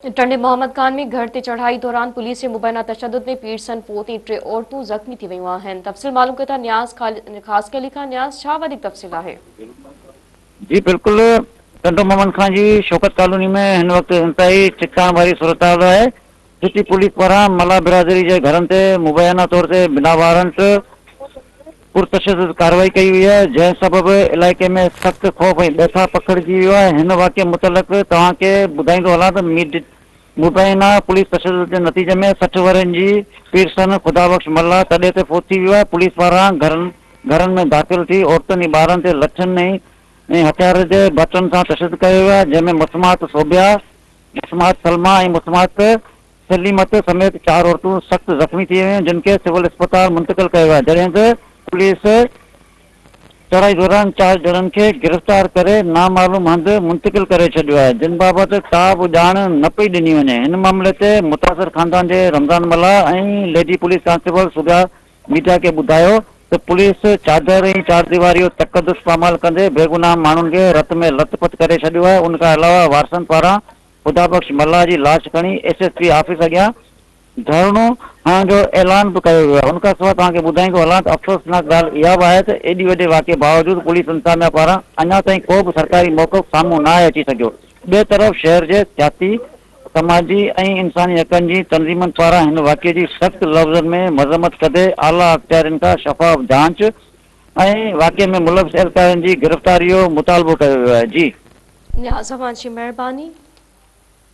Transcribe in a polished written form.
टंडे मोहम्मद खान में घर ते चढ़ाई दौरान पुलिस जे मुबैना तशद्दुद में पीरसन पोती 3 औरतूं ज़ख्मी थी वयूं आहिनि। तफ़सील मालूम कयो था न्याज़ ख़ास के लिखा। न्याज़ छा वधीक तफ़सील आहे? जी बिल्कुल, टंडो मोहम्मद खान जी शौकत कॉलोनी में इन वक्त इंतहाई चिक्काण वारी सूरत हाल है। सिटी पुलिस पारां मला बिरादरी के घरनि ते मुबैना तौर ते बिना वारंट पुरतशद्दुद कार्रवाई कई हुई है, जंहिं सबब इलाइक़े में सख्त खौफ ऐं ॿैठा पखिड़िजी वियो आहे। हिन वाक़े मुतलक़ तव्हांखे ॿुधाईंदो हलां त मुबैना पुलिस तशद्दुद के नतीजे में 60 वरनि जी पीरसन खुदाबख्श मल्ला तॾहिं ते फोत थी वियो आहे। पुलिस पारां घरनि में दाख़िल थी औरतुनि ऐं ॿारनि ते लठनि ऐं हथियार जे बटन सां तशद्दुद कयो वियो आहे, जंहिंमें मुस्मात सोबिया, मुस्मात सलमा ऐं मुस्मात सलीमत समेत 4 औरतूं सख्त ज़ख्मी थी वियूं, जिन खे सिविल अस्पताल मुंतकिल कयो आहे। जॾहिं त पुलिस चढ़ाई दौरान 4 ॼणनि खे गिरफ़्तार करे नामालूम हंधि मुंतकिल करे छॾियो आहे, जिन बाबति का बि ॼाण न पई ॾिनी वञे। हिन मामले ते मुतासिर ख़ानदान जे रमज़ान मल्ला ऐं लेडी पुलिस कांस्टेबल सुबिया मीडिया खे ॿुधायो त पुलिस चादर ऐं चारदीवारी जो तक़दुस पामाल कंदे बेगुनाह माण्हुनि खे रत में लथपथ करे छॾियो आहे। उन खां अलावा वारसनि पारां खुदाबख्श मल्ला जी लाश खणी SSP ऑफिस अॻियां धरणो हणण जो ऐलान भी कयो वियो आहे। उनखां सवाइ तव्हांखे ॿुधाईंदो हलां त अफ़सोसनाक ॻाल्हि इहा बि आहे त एॾी वॾे वाक़े बावजूद पुलिस इंतज़ामिया पारां अञा ताईं को बि सरकारी मौक़िफ़ साम्हूं न आहे अची सघियो। ॿिए तरफ़ शहर जे सियासी, समाजी ऐं इंसानी हक़नि जी तंज़ीमनि पारां हिन वाक़े जी सख़्त लफ़्ज़नि में मज़म्मत कंदे आला अख़्तियारनि खां शफ़ाफ़ जांच ऐं वाक़े में मुलविस एहलकारनि जी गिरफ़्तारी जो मुतालबो कयो वियो आहे। जी न्याज़, जी मेहरबानी।